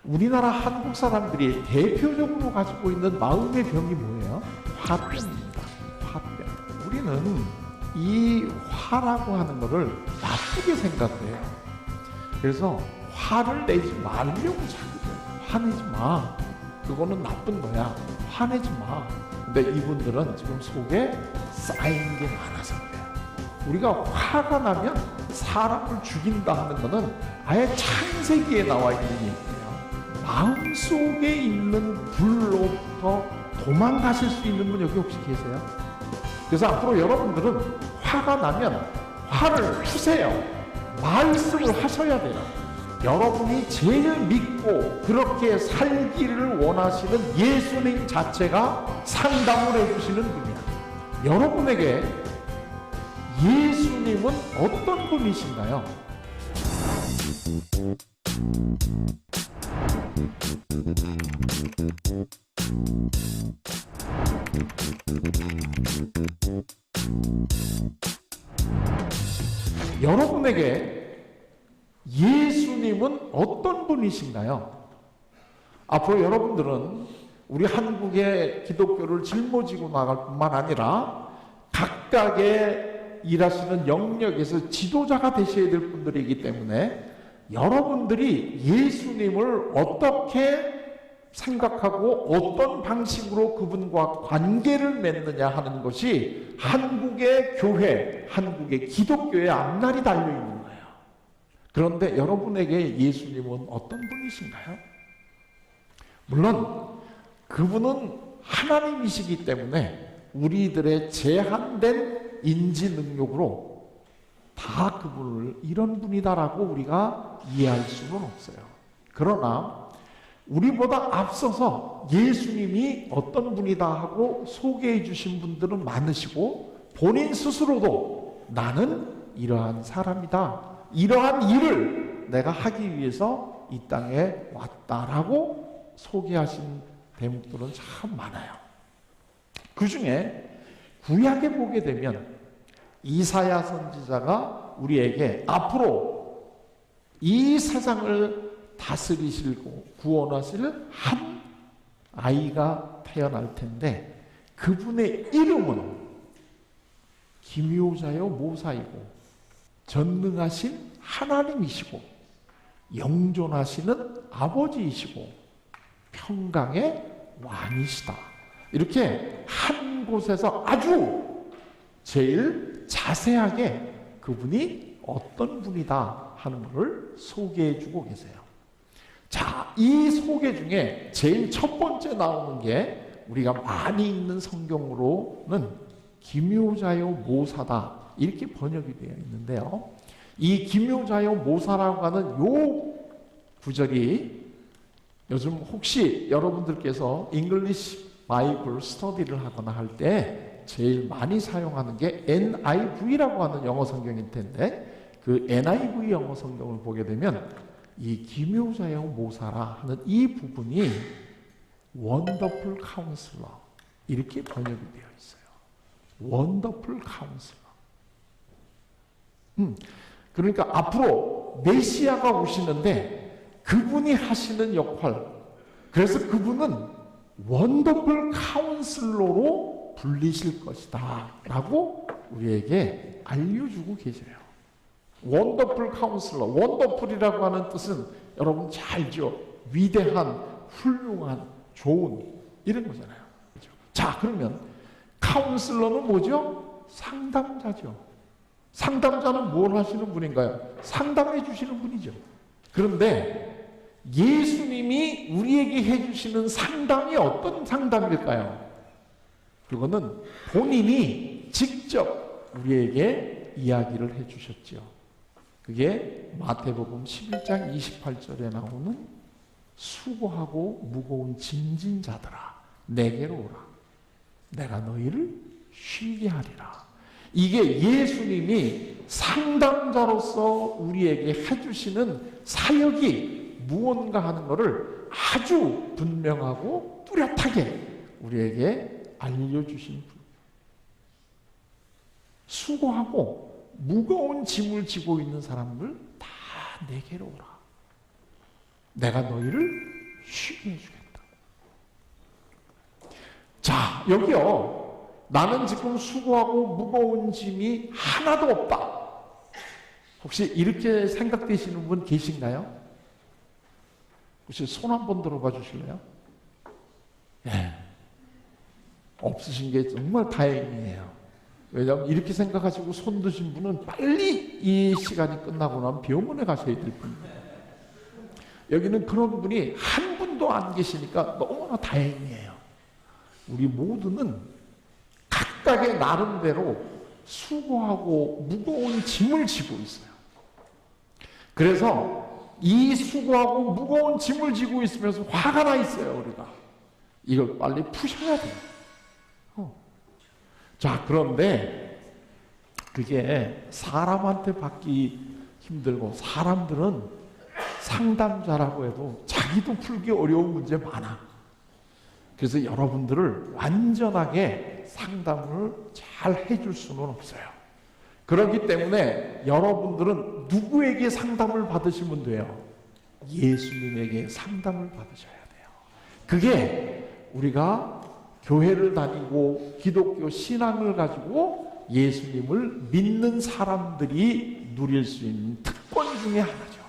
우리나라 한국 사람들이 대표적으로 가지고 있는 마음의 병이 뭐예요? 화병입니다. 화병. 우리는 이 화라고 하는 것을 나쁘게 생각해요. 그래서 화를 내지 말려고 자꾸 해요. 화내지 마. 그거는 나쁜 거야. 화내지 마. 근데 이분들은 지금 속에 쌓인 게 많아서 그래요. 우리가 화가 나면 사람을 죽인다 하는 것은 아예 창세기에 나와 있는 얘기예요. 마음속에 있는 불로부터 도망가실 수 있는 분 여기 혹시 계세요? 그래서 앞으로 여러분들은 화가 나면 화를 푸세요. 말씀을 하셔야 돼요. 여러분이 제일 믿고 그렇게 살기를 원하시는 예수님 자체가 상담을 해주시는 분이야. 여러분에게 예수님은 어떤 분이신가요? 여러분에게 예수님은 어떤 분이신가요? 앞으로 여러분들은 우리 한국의 기독교를 짊어지고 나갈 뿐만 아니라 각각의 일하시는 영역에서 지도자가 되셔야 될 분들이기 때문에 여러분들이 예수님을 어떻게 생각하고 어떤 방식으로 그분과 관계를 맺느냐 하는 것이 한국의 교회, 한국의 기독교의 앞날이 달려있는 거예요. 그런데 여러분에게 예수님은 어떤 분이신가요? 물론 그분은 하나님이시기 때문에 우리들의 제한된 인지 능력으로 다 그분을 이런 분이다라고 우리가 이해할 수는 없어요. 그러나 우리보다 앞서서 예수님이 어떤 분이다 하고 소개해 주신 분들은 많으시고 본인 스스로도 나는 이러한 사람이다. 이러한 일을 내가 하기 위해서 이 땅에 왔다라고 소개하신 대목들은 참 많아요. 그 중에 구약에 보게 되면 이사야 선지자가 우리에게 앞으로 이 세상을 다스리시고 구원하실 한 아이가 태어날 텐데 그분의 이름은 기묘자요 모사이고 전능하신 하나님이시고 영존하시는 아버지이시고 평강의 왕이시다. 이렇게 한 곳에서 아주 제일 자세하게 그분이 어떤 분이다 하는 것을 소개해 주고 계세요. 자, 이 소개 중에 제일 첫 번째 나오는 게 우리가 많이 읽는 성경으로는 기묘자요 모사다 이렇게 번역이 되어 있는데요. 이 기묘자요 모사라고 하는 요 구절이 요즘 혹시 여러분들께서 잉글리시 바이블 스터디를 하거나 할 때 제일 많이 사용하는 게 NIV라고 하는 영어 성경일 텐데 그 NIV 영어 성경을 보게 되면 이 기묘자요 모사라 하는 이 부분이 원더풀 카운슬러 이렇게 번역이 되어 있어요. 원더풀 카운슬러. 그러니까 앞으로 메시아가 오시는데 그분이 하시는 역할, 그래서 그분은 원더풀 카운슬러로 불리실 것이다 라고 우리에게 알려주고 계세요. 원더풀 카운슬러, 원더풀이라고 하는 뜻은 여러분 잘 알죠? 위대한, 훌륭한, 좋은 이런 거잖아요. 그렇죠? 자, 그러면 카운슬러는 뭐죠? 상담자죠. 상담자는 뭘 하시는 분인가요? 상담해 주시는 분이죠. 그런데 예수님이 우리에게 해주시는 상담이 어떤 상담일까요? 그거는 본인이 직접 우리에게 이야기를 해주셨죠. 그게 마태복음 11장 28절에 나오는 수고하고 무거운 짐진 자들아 내게로 오라. 내가 너희를 쉬게 하리라. 이게 예수님이 상담자로서 우리에게 해주시는 사역이 무언가 하는 것을 아주 분명하고 뚜렷하게 우리에게 알려주신 분. 수고하고 무거운 짐을 지고 있는 사람들 다 내게로 오라. 내가 너희를 쉬게 해주겠다. 자, 여기요. 나는 지금 수고하고 무거운 짐이 하나도 없다. 혹시 이렇게 생각되시는 분 계신가요? 혹시 손 한번 들어봐 주실래요? 예. 없으신 게 정말 다행이에요. 왜냐하면 이렇게 생각하시고 손 드신 분은 빨리 이 시간이 끝나고 나면 병원에 가셔야 될 분이에요. 여기는 그런 분이 한 분도 안 계시니까 너무나 다행이에요. 우리 모두는 각각의 나름대로 수고하고 무거운 짐을 지고 있어요. 그래서 이 수고하고 무거운 짐을 지고 있으면서 화가 나 있어요, 우리가. 이걸 빨리 푸셔야 돼요. 자, 그런데 그게 사람한테 받기 힘들고, 사람들은 상담자라고 해도 자기도 풀기 어려운 문제 많아. 그래서 여러분들을 완전하게 상담을 잘 해줄 수는 없어요. 그렇기 때문에 여러분들은 누구에게 상담을 받으시면 돼요? 예수님에게 상담을 받으셔야 돼요. 그게 우리가 교회를 다니고 기독교 신앙을 가지고 예수님을 믿는 사람들이 누릴 수 있는 특권 중에 하나죠.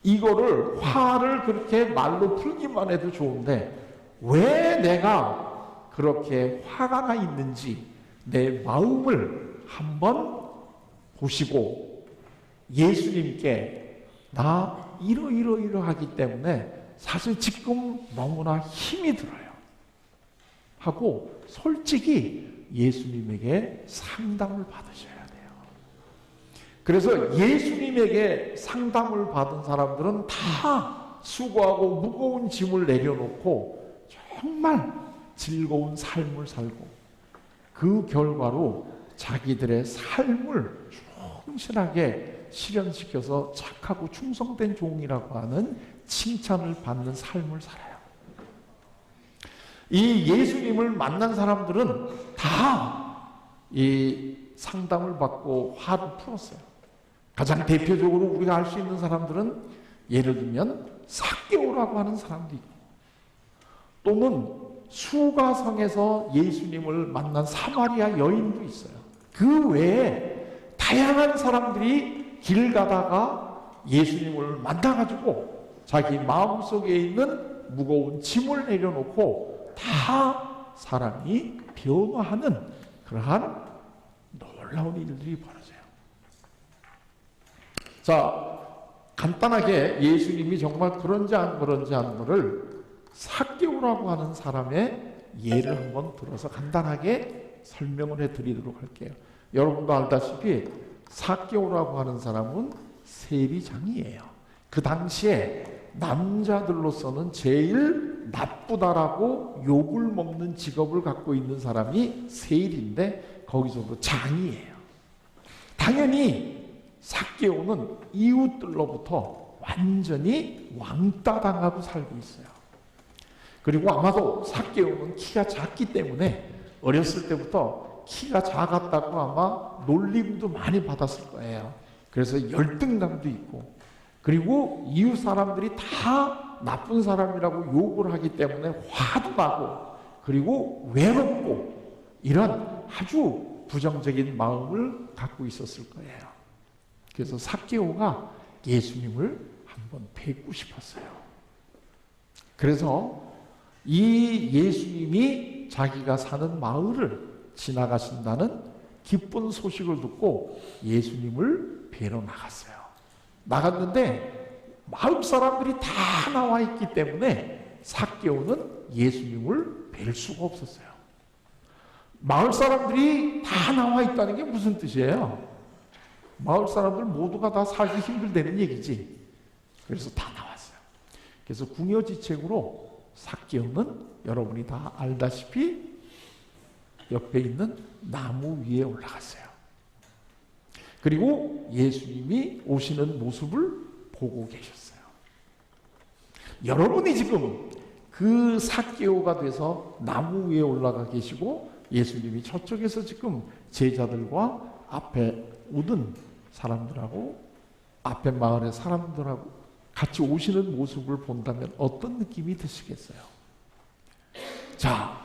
이거를 화를 그렇게 말로 풀기만 해도 좋은데, 왜 내가 그렇게 화가 나 있는지 내 마음을 한번 보시고 예수님께 나 이러이러이러하기 때문에 사실 지금 너무나 힘이 들어요 하고 솔직히 예수님에게 상담을 받으셔야 돼요. 그래서 예수님에게 상담을 받은 사람들은 다 수고하고 무거운 짐을 내려놓고 정말 즐거운 삶을 살고, 그 결과로 자기들의 삶을 충실하게 실현시켜서 착하고 충성된 종이라고 하는 칭찬을 받는 삶을 살아요. 이 예수님을 만난 사람들은 다 이 상담을 받고 화를 풀었어요. 가장 대표적으로 우리가 알 수 있는 사람들은 예를 들면 삭개오라고 하는 사람도 있고, 또는 수가성에서 예수님을 만난 사마리아 여인도 있어요. 그 외에 다양한 사람들이 길 가다가 예수님을 만나가지고 자기 마음속에 있는 무거운 짐을 내려놓고 다 사람이 변화하는 그러한 놀라운 일들이 벌어져요. 자, 간단하게 예수님이 정말 그런지 안 그런지 하는 것을 삭개오라고 하는 사람의 예를 한번 들어서 간단하게 설명을 해드리도록 할게요. 여러분도 알다시피 삭개오라고 하는 사람은 세리장이에요. 그 당시에 남자들로서는 제일 나쁘다라고 욕을 먹는 직업을 갖고 있는 사람이 세리인데 거기서도 장이에요. 당연히 삭개오는 이웃들로부터 완전히 왕따당하고 살고 있어요. 그리고 아마도 삭개오는 키가 작기 때문에 어렸을 때부터 키가 작았다고 아마 놀림도 많이 받았을 거예요. 그래서 열등감도 있고, 그리고 이웃 사람들이 다 나쁜 사람이라고 욕을 하기 때문에 화도 나고, 그리고 외롭고, 이런 아주 부정적인 마음을 갖고 있었을 거예요. 그래서 삭개오가 예수님을 한번 뵙고 싶었어요. 그래서 이 예수님이 자기가 사는 마을을 지나가신다는 기쁜 소식을 듣고 예수님을 뵈러 나갔어요. 나갔는데 마을 사람들이 다 나와 있기 때문에 삭개오는 예수님을 뵐 수가 없었어요. 마을 사람들이 다 나와 있다는 게 무슨 뜻이에요? 마을 사람들 모두가 다 살기 힘들다는 얘기지. 그래서 다 나왔어요. 그래서 궁여지책으로 삭개오는 여러분이 다 알다시피 옆에 있는 나무 위에 올라갔어요. 그리고 예수님이 오시는 모습을 보고 계셨어요. 여러분이 지금 그 삭개오가 돼서 나무 위에 올라가 계시고, 예수님이 저쪽에서 지금 제자들과 앞에 오던 사람들하고 앞에 마을의 사람들하고 같이 오시는 모습을 본다면 어떤 느낌이 드시겠어요? 자,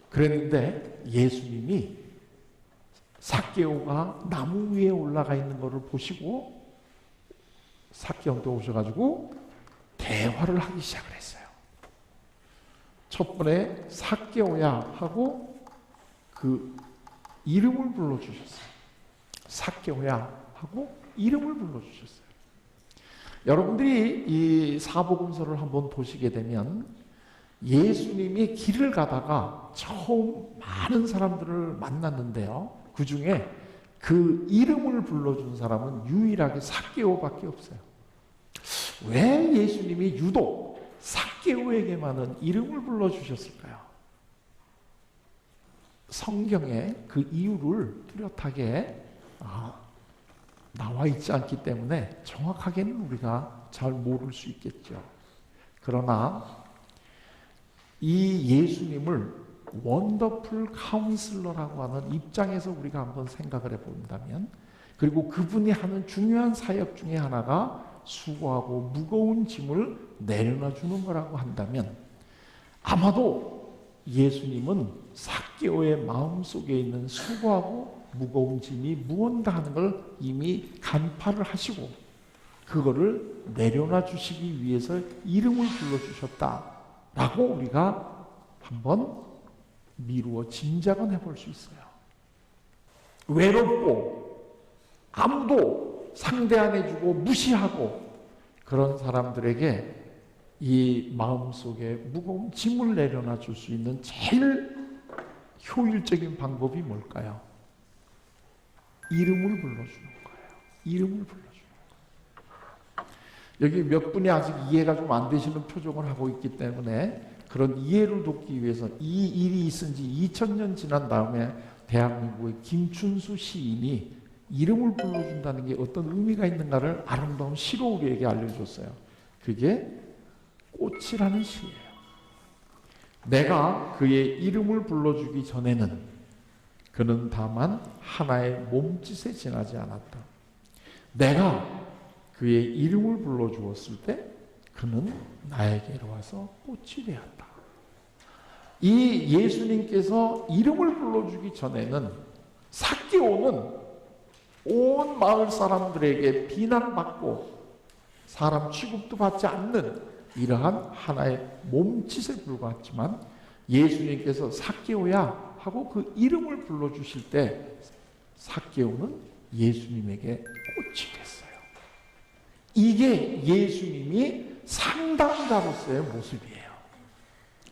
그랬는데 예수님이 삭개오가 나무 위에 올라가 있는 것을 보시고 삭개오한테 오셔가지고 대화를 하기 시작을 했어요. 첫 번에 삭개오야 하고 그 이름을 불러주셨어요. 삭개오야 하고 이름을 불러주셨어요. 여러분들이 이 사복음서를 한번 보시게 되면 예수님이 길을 가다가 처음 많은 사람들을 만났는데요. 그 중에 그 이름을 불러준 사람은 유일하게 삭개오밖에 없어요. 왜 예수님이 유독 삭개오에게만은 이름을 불러주셨을까요? 성경에 그 이유를 뚜렷하게 나와 있지 않기 때문에 정확하게는 우리가 잘 모를 수 있겠죠. 그러나 이 예수님을 원더풀 카운슬러라고 하는 입장에서 우리가 한번 생각을 해본다면, 그리고 그분이 하는 중요한 사역 중에 하나가 수고하고 무거운 짐을 내려놔 주는 거라고 한다면, 아마도 예수님은 삭개오의 마음속에 있는 수고하고 무거운 짐이 무언가 하는 걸 이미 간파를 하시고 그거를 내려놔 주시기 위해서 이름을 불러주셨다라고 우리가 한번 미루어 짐작은 해볼 수 있어요. 외롭고 아무도 상대 안 해주고 무시하고 그런 사람들에게 이 마음속에 무거운 짐을 내려놔 줄 수 있는 제일 효율적인 방법이 뭘까요? 이름을 불러주는 거예요. 이름을 불러주는 거예요. 여기 몇 분이 아직 이해가 좀 안 되시는 표정을 하고 있기 때문에 그런 이해를 돕기 위해서 이 일이 있은 지 2000년 지난 다음에 대한민국의 김춘수 시인이 이름을 불러준다는 게 어떤 의미가 있는가를 아름다운 시로 우리에게 알려줬어요. 그게 꽃이라는 시예요. 내가 그의 이름을 불러주기 전에는 그는 다만 하나의 몸짓에 지나지 않았다. 내가 그의 이름을 불러주었을 때 그는 나에게로 와서 꽃이 되었다. 이 예수님께서 이름을 불러주기 전에는 삭개오는 온 마을 사람들에게 비난받고 사람 취급도 받지 않는 이러한 하나의 몸짓에 불과했지만, 예수님께서 삭개오야 하고 그 이름을 불러주실 때 삭개오는 예수님에게 꽃이 됐어요. 이게 예수님이 상담가로서의 모습이에요.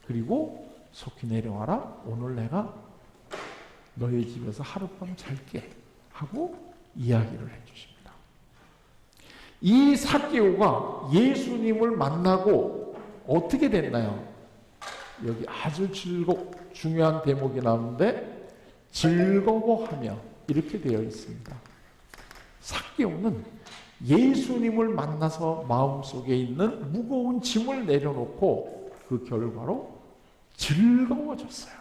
그리고 속히 내려와라. 오늘 내가 너희 집에서 하룻밤 잘게 하고 이야기를 해주십니다. 이 삭개오가 예수님을 만나고 어떻게 됐나요? 여기 아주 중요한 대목이 나오는데 즐거워하며 이렇게 되어 있습니다. 삭개오는 예수님을 만나서 마음속에 있는 무거운 짐을 내려놓고 그 결과로 즐거워졌어요.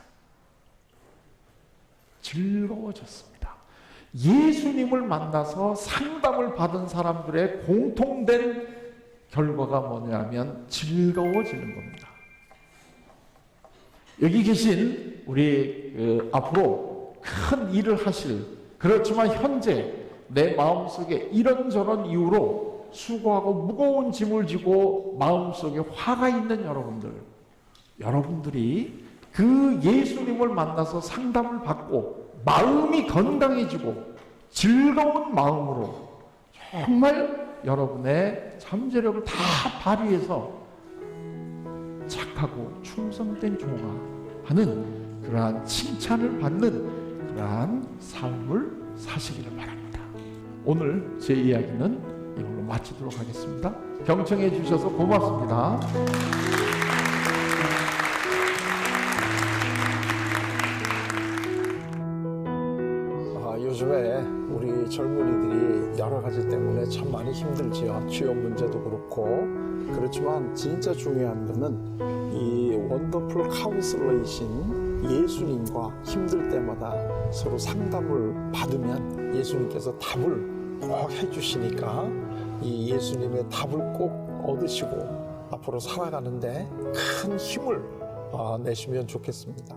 즐거워졌습니다. 예수님을 만나서 상담을 받은 사람들의 공통된 결과가 뭐냐면 즐거워지는 겁니다. 여기 계신 우리 앞으로 큰 일을 하실, 그렇지만 현재 내 마음속에 이런저런 이유로 수고하고 무거운 짐을 지고 마음속에 화가 있는 여러분들이 그 예수님을 만나서 상담을 받고 마음이 건강해지고 즐거운 마음으로 정말 여러분의 잠재력을 다 발휘해서 착하고 충성된 종아 하는 그러한 칭찬을 받는 그러한 삶을 사시기를 바랍니다. 오늘 제 이야기는 이걸로 마치도록 하겠습니다. 경청해 주셔서 고맙습니다. 요즘에 우리 젊은이들이 여러 가지 때문에 참 많이 힘들지요. 취업 문제도 그렇고. 그렇지만 진짜 중요한 거는 이 원더풀 카운슬러이신 예수님과 힘들 때마다 서로 상담을 받으면 예수님께서 답을 꼭 해주시니까 이 예수님의 답을 꼭 얻으시고 앞으로 살아가는데 큰 힘을 내시면 좋겠습니다.